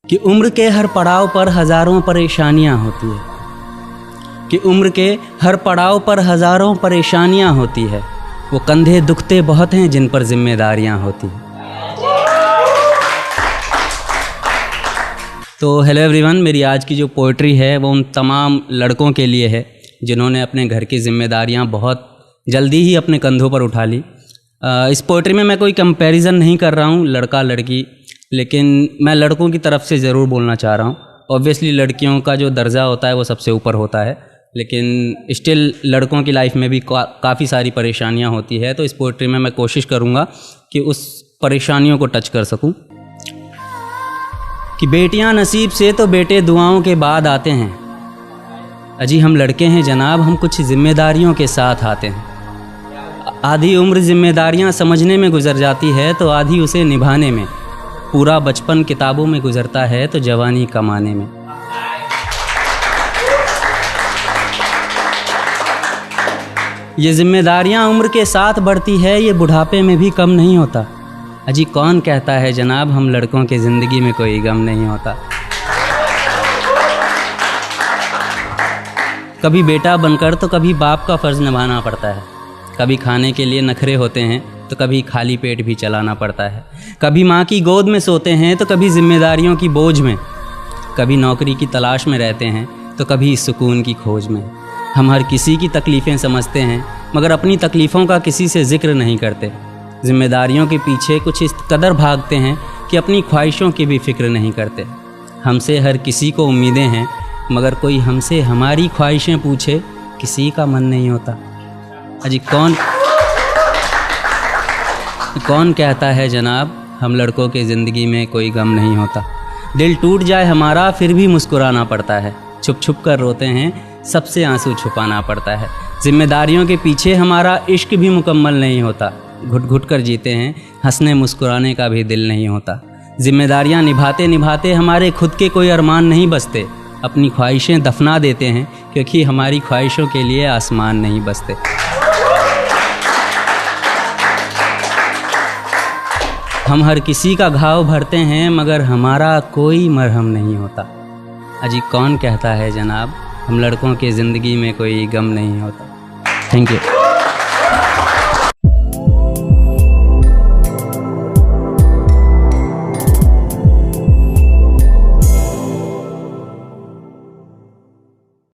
कि उम्र के हर पड़ाव पर हज़ारों परेशानियां होती है, कि उम्र के हर पड़ाव पर हज़ारों परेशानियां होती है। वो कंधे दुखते बहुत हैं जिन पर जिम्मेदारियां होती हैं। तो हेलो एवरीवन, मेरी आज की जो पोइट्री है वो उन तमाम लड़कों के लिए है जिन्होंने अपने घर की जिम्मेदारियां बहुत जल्दी ही अपने कंधों पर उठा ली। इस पोइट्री में मैं कोई कंपैरिजन नहीं कर रहा हूँ लड़का लड़की, लेकिन मैं लड़कों की तरफ से ज़रूर बोलना चाह रहा हूँ। ऑब्वियसली लड़कियों का जो दर्जा होता है वो सबसे ऊपर होता है, लेकिन स्टिल लड़कों की लाइफ में भी काफ़ी सारी परेशानियाँ होती है। तो इस पोइट्री में मैं कोशिश करूँगा कि उस परेशानियों को टच कर सकूँ। कि बेटियां नसीब से तो बेटे दुआओं के बाद आते हैं, अजी हम लड़के हैं जनाब, हम कुछ जिम्मेदारियों के साथ आते हैं। आधी उम्र जिम्मेदारियां समझने में गुजर जाती है तो आधी उसे निभाने में। पूरा बचपन किताबों में गुजरता है तो जवानी कमाने में। ये जिम्मेदारियां उम्र के साथ बढ़ती है, ये बुढ़ापे में भी कम नहीं होता। अजी कौन कहता है जनाब हम लड़कों के ज़िंदगी में कोई गम नहीं होता। कभी बेटा बनकर तो कभी बाप का फ़र्ज़ निभाना पड़ता है। कभी खाने के लिए नखरे होते हैं तो कभी खाली पेट भी चलाना पड़ता है। कभी माँ की गोद में सोते हैं तो कभी जिम्मेदारियों की बोझ में। कभी नौकरी की तलाश में रहते हैं तो कभी सुकून की खोज में। हम हर किसी की तकलीफ़ें समझते हैं मगर अपनी तकलीफ़ों का किसी से ज़िक्र नहीं करते। जिम्मेदारियों के पीछे कुछ इस कदर भागते हैं कि अपनी ख्वाहिशों की भी फ़िक्र नहीं करते। हमसे हर किसी को उम्मीदें हैं मगर कोई हमसे हमारी ख्वाहिशें पूछे किसी का मन नहीं होता। अजी कौन कहता है जनाब हम लड़कों के ज़िंदगी में कोई गम नहीं होता। दिल टूट जाए हमारा फिर भी मुस्कुराना पड़ता है। छुप छुप कर रोते हैं सबसे आंसू छुपाना पड़ता है। जिम्मेदारियों के पीछे हमारा इश्क भी मुकम्मल नहीं होता। घुट घुट कर जीते हैं, हंसने मुस्कुराने का भी दिल नहीं होता। जिम्मेदारियां निभाते निभाते हमारे खुद के कोई अरमान नहीं बसते। अपनी ख्वाहिशें दफना देते हैं क्योंकि हमारी ख्वाहिशों के लिए आसमान नहीं बसते। हम हर किसी का घाव भरते हैं मगर हमारा कोई मरहम नहीं होता। अजी कौन कहता है जनाब हम लड़कों के ज़िंदगी में कोई गम नहीं होता। Thank you.